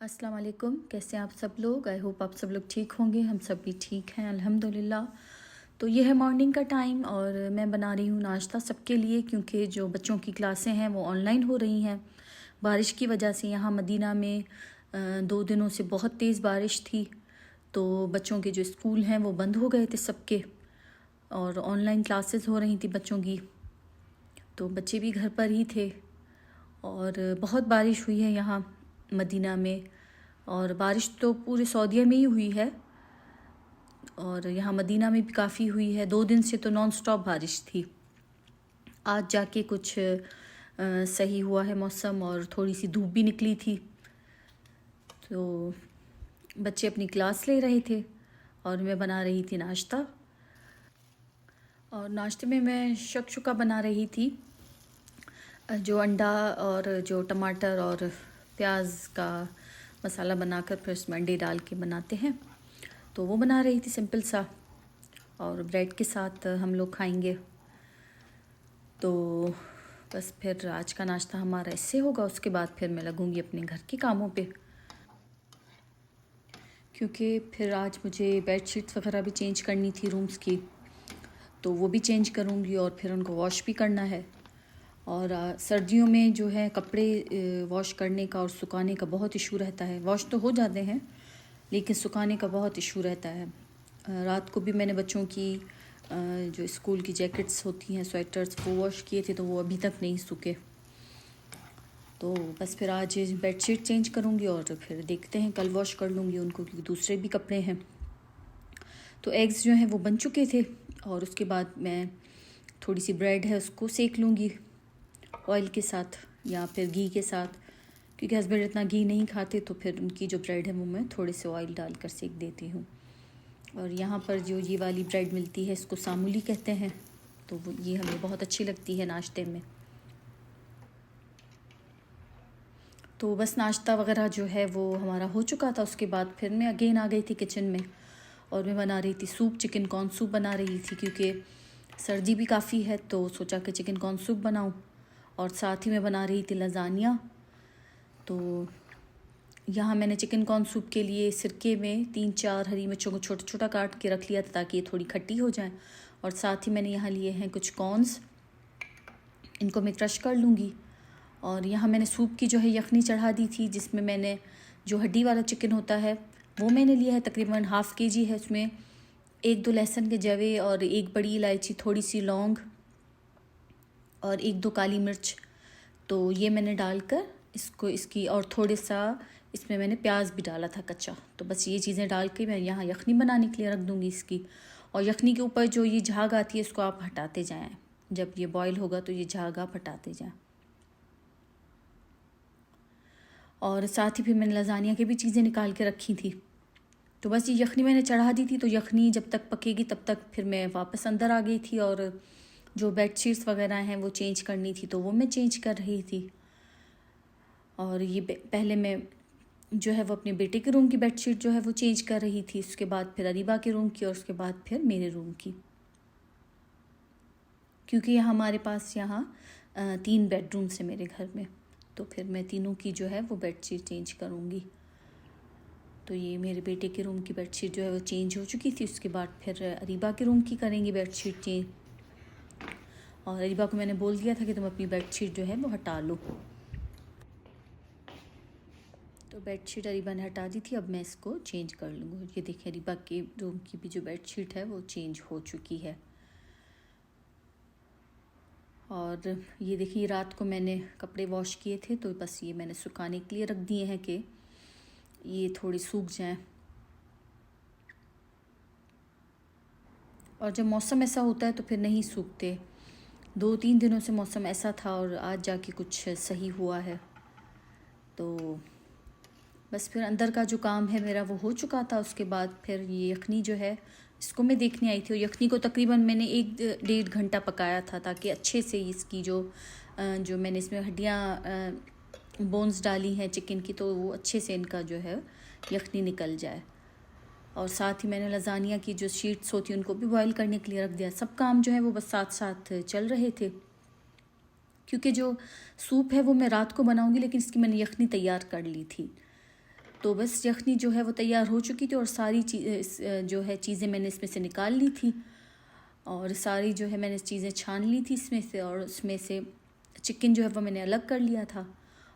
अस्सलाम वालेकुम। कैसे हैं आप सब लोग? आई होप आप सब लोग ठीक होंगे। हम सब भी ठीक हैं अल्हम्दुलिल्लाह। तो ये है मॉर्निंग का टाइम और मैं बना रही हूँ नाश्ता सबके लिए, क्योंकि जो बच्चों की क्लासें हैं वो ऑनलाइन हो रही हैं बारिश की वजह से। यहाँ मदीना में 2 दिनों से बहुत तेज़ बारिश थी, तो बच्चों के जो स्कूल हैं वो बंद हो गए थे सबके, और ऑनलाइन क्लासेस हो रही थी बच्चों की, तो बच्चे भी घर पर ही थे। और बहुत बारिश हुई है यहाँ मदीना में, और बारिश तो पूरे सऊदीया में ही हुई है, और यहाँ मदीना में भी काफ़ी हुई है। 2 दिन से तो नॉन स्टॉप बारिश थी। आज जाके कुछ सही हुआ है मौसम, और थोड़ी सी धूप भी निकली थी, तो बच्चे अपनी क्लास ले रहे थे और मैं बना रही थी नाश्ता। और नाश्ते में मैं शक्शुका बना रही थी, जो अंडा और जो टमाटर और प्याज का मसाला बनाकर फिर उसमें अंडे डाल के बनाते हैं, तो वो बना रही थी सिंपल सा, और ब्रेड के साथ हम लोग खाएंगे। तो बस फिर आज का नाश्ता हमारा इससे होगा। उसके बाद फिर मैं लगूंगी अपने घर के कामों पे, क्योंकि फिर आज मुझे बेड शीट्स वगैरह भी चेंज करनी थी रूम्स की, तो वो भी चेंज करूँगी और फिर उनको वॉश भी करना है। और सर्दियों में जो है कपड़े वॉश करने का और सुखाने का बहुत इशू रहता है। वॉश तो हो जाते हैं लेकिन सुखाने का बहुत इशू रहता है। रात को भी मैंने बच्चों की जो स्कूल की जैकेट्स होती हैं, स्वेटर्स, वो वॉश किए थे, तो वो अभी तक नहीं सूखे। तो बस फिर आज बेडशीट चेंज करूँगी और फिर देखते हैं, कल वॉश कर लूँगी उनको, क्योंकि दूसरे भी कपड़े हैं। तो एग्स जो हैं वो बन चुके थे, और उसके बाद मैं थोड़ी सी ब्रेड है उसको सेक लूँगी ऑयल के साथ या फिर घी के साथ, क्योंकि हस्बैंड इतना घी नहीं खाते, तो फिर उनकी जो ब्रेड है वो मैं थोड़े से ऑयल डालकर सेक देती हूँ। और यहाँ पर जो ये वाली ब्रेड मिलती है इसको सामूली कहते हैं, तो वो ये हमें बहुत अच्छी लगती है नाश्ते में। तो बस नाश्ता वगैरह जो है वो हमारा हो चुका था। उसके बाद फिर मैं अगेन आ गई थी किचन में, और मैं बना रही थी सूप, चिकन कॉर्न सूप बना रही थी, क्योंकि सर्दी भी काफ़ी है, तो सोचा कि चिकन कॉर्न सूप बनाऊँ। और साथ ही मैं बना रही थी लजानिया। तो यहाँ मैंने चिकन कॉर्न सूप के लिए सिरके में 3-4 हरी मिर्चों को छोटा छोटा काट के रख लिया था, ताकि ये थोड़ी खट्टी हो जाए। और साथ ही मैंने यहाँ लिए हैं कुछ कॉर्न्स, इनको मैं क्रश कर लूँगी। और यहाँ मैंने सूप की जो है यखनी चढ़ा दी थी, जिसमें मैंने जो हड्डी वाला चिकन होता है वो मैंने लिया है, तकरीबन ½ kg है। उसमें 1-2 लहसुन के जवे और 1 बड़ी इलायची, थोड़ी सी लौंग और 1-2 काली मिर्च, तो ये मैंने डालकर इसकी और थोड़े सा इसमें मैंने प्याज भी डाला था कच्चा। तो बस ये चीज़ें डाल के मैं यहाँ यखनी बनाने के लिए रख दूँगी इसकी। और यखनी के ऊपर जो ये झाग आती है इसको आप हटाते जाएं, जब ये बॉईल होगा तो ये झाग आप हटाते जाएं। और साथ ही फिर मैंने लजानिया की भी चीज़ें निकाल के रखी थी। तो बस ये यखनी मैंने चढ़ा दी थी, तो यखनी जब तक पकेगी तब तक फिर मैं वापस अंदर आ गई थी, और जो बेडशीट्स वगैरह हैं वो चेंज करनी थी, तो वो मैं चेंज कर रही थी। और ये पहले मैं जो है वो अपने बेटे के रूम की बेडशीट जो है वो चेंज कर रही थी, उसके बाद फिर अरीबा के रूम की, और उसके बाद फिर मेरे रूम की, क्योंकि हमारे पास यहाँ 3 बेडरूम्स हैं मेरे घर में, तो फिर मैं तीनों की जो है वो बेडशीट चेंज करूँगी। तो ये मेरे बेटे के रूम की बेडशीट जो है वो चेंज हो चुकी थी। उसके बाद फिर अरीबा के रूम की करेंगे बेडशीट चेंज, और अरीबा को मैंने बोल दिया था कि तुम अपनी बेडशीट जो है वो हटा लो। तो बेडशीट अरीबा ने हटा दी थी, अब मैं इसको चेंज कर लूँगी। ये देखिए अरीबा के रूम की भी जो बेडशीट है वो चेंज हो चुकी है। और ये देखिए रात को मैंने कपड़े वॉश किए थे, तो बस ये मैंने सुखाने के लिए रख दिए हैं कि ये थोड़ी सूख जाएं। और जब मौसम ऐसा होता है तो फिर नहीं सूखते। 2-3 दिनों से मौसम ऐसा था, और आज जाके कुछ सही हुआ है। तो बस फिर अंदर का जो काम है मेरा वो हो चुका था। उसके बाद फिर ये यखनी जो है इसको मैं देखने आई थी, और यखनी को तकरीबन मैंने 1-1.5 घंटा पकाया था, ताकि अच्छे से इसकी जो मैंने इसमें हड्डियाँ बोन्स डाली हैं चिकन की, तो वो अच्छे से इनका जो है यखनी निकल जाए। और साथ ही मैंने लजानिया की जो शीट्स होती हैं उनको भी बॉईल करने के लिए रख दिया। सब काम जो है वो बस साथ साथ चल रहे थे, क्योंकि जो सूप है वो मैं रात को बनाऊंगी, लेकिन इसकी मैंने यखनी तैयार कर ली थी। तो बस यखनी जो है वो तैयार हो चुकी थी और सारी जो है चीज़ें मैंने इसमें से निकाल ली थी और सारी जो है मैंने चीज़ें छान ली थी इसमें से, और उसमें से चिकन जो है वो मैंने अलग कर लिया था।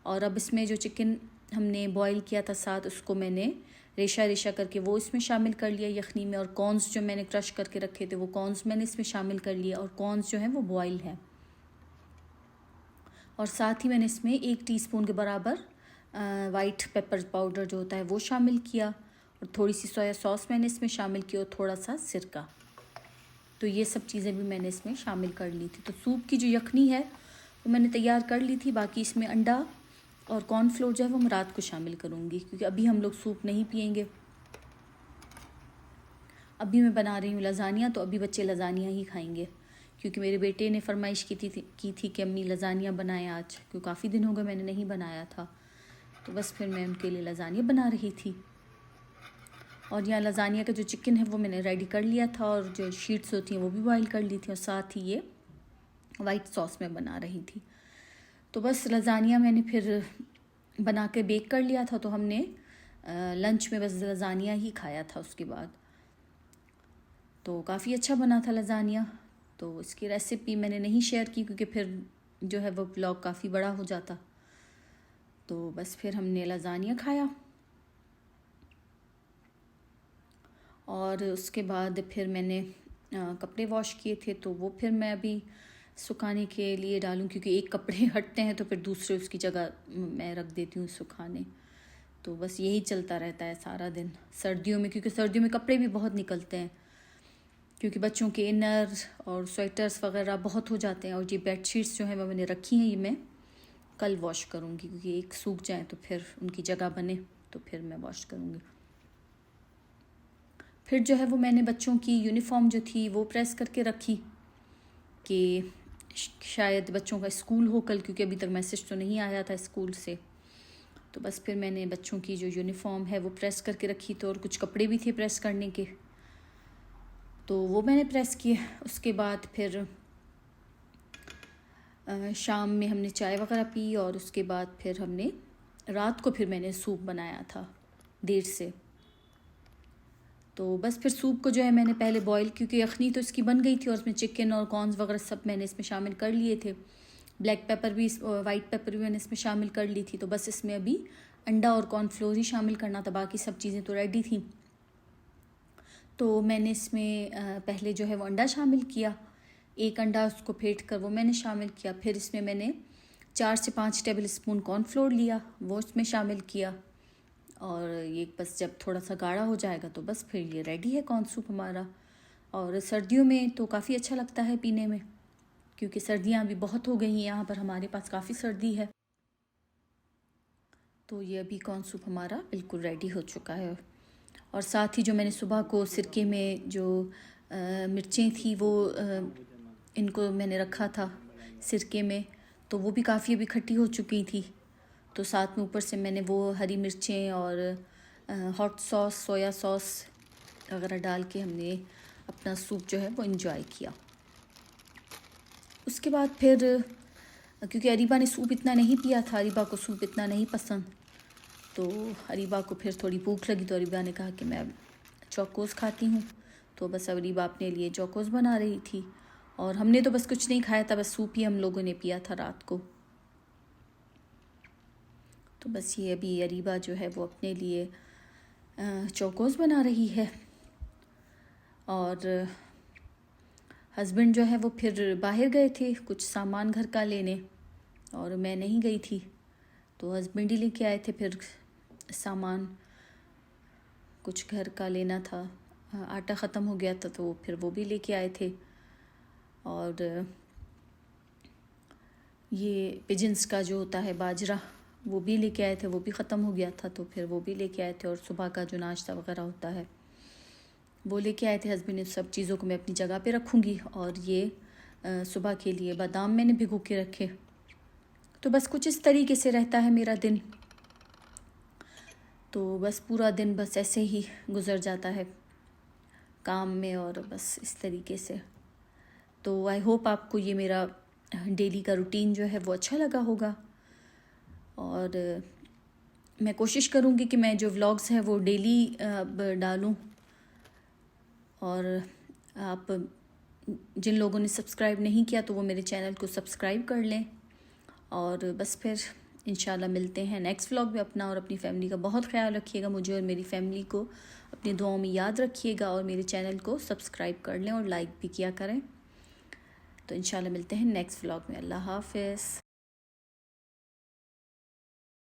और अब इसमें जो चिकन हमने बॉईल किया था साथ, उसको मैंने रेशा रेशा करके वो इसमें शामिल कर लिया यखनी में। और कॉर्न्स जो मैंने क्रश करके रखे थे वो कॉर्न्स मैंने इसमें शामिल कर लिया, और कॉर्न्स जो हैं वो बॉयल हैं। और साथ ही मैंने इसमें 1 टीस्पून के बराबर वाइट पेपर पाउडर जो होता है वो शामिल किया, और थोड़ी सी सोया सॉस मैंने इसमें शामिल की, और थोड़ा सा सिरका। तो ये सब चीज़ें भी मैंने इसमें शामिल कर ली थी। तो सूप की जो यखनी है वो मैंने तैयार कर ली थी। बाकी इसमें अंडा और कॉर्नफ्लोर जो है वो मैं रात को शामिल करूँगी, क्योंकि अभी हम लोग सूप नहीं पियेंगे। अभी मैं बना रही हूँ लज़ानिया, तो अभी बच्चे लज़ानिया ही खाएंगे, क्योंकि मेरे बेटे ने फरमाइश की थी कि अम्मी लज़ानिया बनाएं आज, क्योंकि काफ़ी दिन हो गए मैंने नहीं बनाया था। तो बस फिर मैं उनके लिए लज़ानिया बना रही थी। और यहाँ लज़ानिया का जो चिकन है वो मैंने रेडी कर लिया था, और जो शीट्स होती हैं वो भी बॉईल कर ली थी, और साथ ही ये वाइट सॉस में बना रही थी। तो बस लज़ानिया मैंने फिर बना के बेक कर लिया था। तो हमने लंच में बस लज़ानिया ही खाया था उसके बाद। तो काफ़ी अच्छा बना था लज़ानिया। तो इसकी रेसिपी मैंने नहीं शेयर की, क्योंकि फिर जो है वो ब्लॉग काफ़ी बड़ा हो जाता। तो बस फिर हमने लज़ानिया खाया, और उसके बाद फिर मैंने कपड़े वॉश किए थे, तो वो फिर मैं अभी सुखाने के लिए डालूं, क्योंकि एक कपड़े हटते हैं तो फिर दूसरे उसकी जगह मैं रख देती हूँ सुखाने। तो बस यही चलता रहता है सारा दिन सर्दियों में, क्योंकि सर्दियों में कपड़े भी बहुत निकलते हैं, क्योंकि बच्चों के इनर और स्वेटर्स वगैरह बहुत हो जाते हैं। और ये बेडशीट्स जो हैं वो मैंने रखी हैं, ये मैं कल वॉश करूँगी, क्योंकि एक सूख जाए तो फिर उनकी जगह बने, तो फिर मैं वॉश करूँगी। फिर जो है वो मैंने बच्चों की यूनिफॉर्म जो थी वो प्रेस करके रखी, कि शायद बच्चों का स्कूल हो कल, क्योंकि अभी तक मैसेज तो नहीं आया था स्कूल से। तो बस फिर मैंने बच्चों की जो यूनिफॉर्म है वो प्रेस करके रखी। तो और कुछ कपड़े भी थे प्रेस करने के, तो वो मैंने प्रेस किए। उसके बाद फिर शाम में हमने चाय वगैरह पी, और उसके बाद फिर हमने रात को फिर मैंने सूप बनाया था देर से। तो बस फिर सूप को जो है मैंने पहले बॉईल, क्योंकि यखनी तो इसकी बन गई थी, और उसमें चिकन और कॉर्न्स वगैरह सब मैंने इसमें शामिल कर लिए थे। ब्लैक पेपर भी, वाइट पेपर भी मैंने इसमें शामिल कर ली थी। तो बस इसमें अभी अंडा और कॉर्नफ्लोर ही शामिल करना था, बाकी सब चीज़ें तो रेडी थी। तो मैंने इसमें पहले जो है वो अंडा शामिल किया, 1 अंडा उसको फेंट कर वो मैंने शामिल किया। फिर इसमें मैंने 4 से 5 टेबल स्पून कॉर्नफ्लोर लिया, वो इसमें शामिल किया। और ये बस जब थोड़ा सा गाढ़ा हो जाएगा तो बस फिर ये रेडी है कॉर्न सूप हमारा। और सर्दियों में तो काफ़ी अच्छा लगता है पीने में, क्योंकि सर्दियाँ अभी बहुत हो गई हैं, यहाँ पर हमारे पास काफ़ी सर्दी है। तो ये अभी कॉर्न सूप हमारा बिल्कुल रेडी हो चुका है। और साथ ही जो मैंने सुबह को सिरके में जो मिर्चें थी वो इनको मैंने रखा था सिरके में, तो वो भी काफ़ी अभी खट्टी हो चुकी थी। तो साथ में ऊपर से मैंने वो हरी मिर्चें और हॉट सॉस, सोया सॉस वगैरह डाल के हमने अपना सूप जो है वो एंजॉय किया। उसके बाद फिर क्योंकि अरीबा ने सूप इतना नहीं पिया था, अरीबा को सूप इतना नहीं पसंद, तो अरीबा को फिर थोड़ी भूख लगी, तो अरीबा ने कहा कि मैं चौकोस खाती हूँ। तो बस अरीबा अपने लिए चौकोस बना रही थी, और हमने तो बस कुछ नहीं खाया था, बस सूप ही हम लोगों ने पिया था रात को। तो बस ये अभी अरीबा जो है वो अपने लिए चौकोस बना रही है, और हस्बैंड जो है वो फिर बाहर गए थे कुछ सामान घर का लेने, और मैं नहीं गई थी। तो हस्बैंड ही लेके आए थे फिर सामान, कुछ घर का लेना था, आटा ख़त्म हो गया था तो फिर वो भी लेके आए थे। और ये पिजन्स का जो होता है बाजरा, वो भी लेके आए थे, वो भी ख़त्म हो गया था तो फिर वो भी लेके आए थे। और सुबह का जो नाश्ता वगैरह होता है वो लेके आए थे हस्बैंड ने। सब चीज़ों को मैं अपनी जगह पे रखूँगी। और ये सुबह के लिए बादाम मैंने भिगो के रखे। तो बस कुछ इस तरीके से रहता है मेरा दिन। तो बस पूरा दिन बस ऐसे ही गुज़र जाता है काम में, और बस इस तरीके से। तो आई होप आपको ये मेरा डेली का रूटीन जो है वो अच्छा लगा होगा। और मैं कोशिश करूँगी कि मैं जो व्लॉग्स हैं वो डेली डालूँ। और आप जिन लोगों ने सब्सक्राइब नहीं किया तो वो मेरे चैनल को सब्सक्राइब कर लें। और बस फिर इंशाल्लाह मिलते हैं नेक्स्ट व्लॉग में। अपना और अपनी फैमिली का बहुत ख्याल रखिएगा। मुझे और मेरी फैमिली को अपनी दुआओं में याद रखिएगा और मेरे चैनल को सब्सक्राइब कर लें और लाइक भी किया करें। तो इंशाल्लाह मिलते हैं नेक्स्ट व्लॉग में। अल्लाह हाफ़िज़।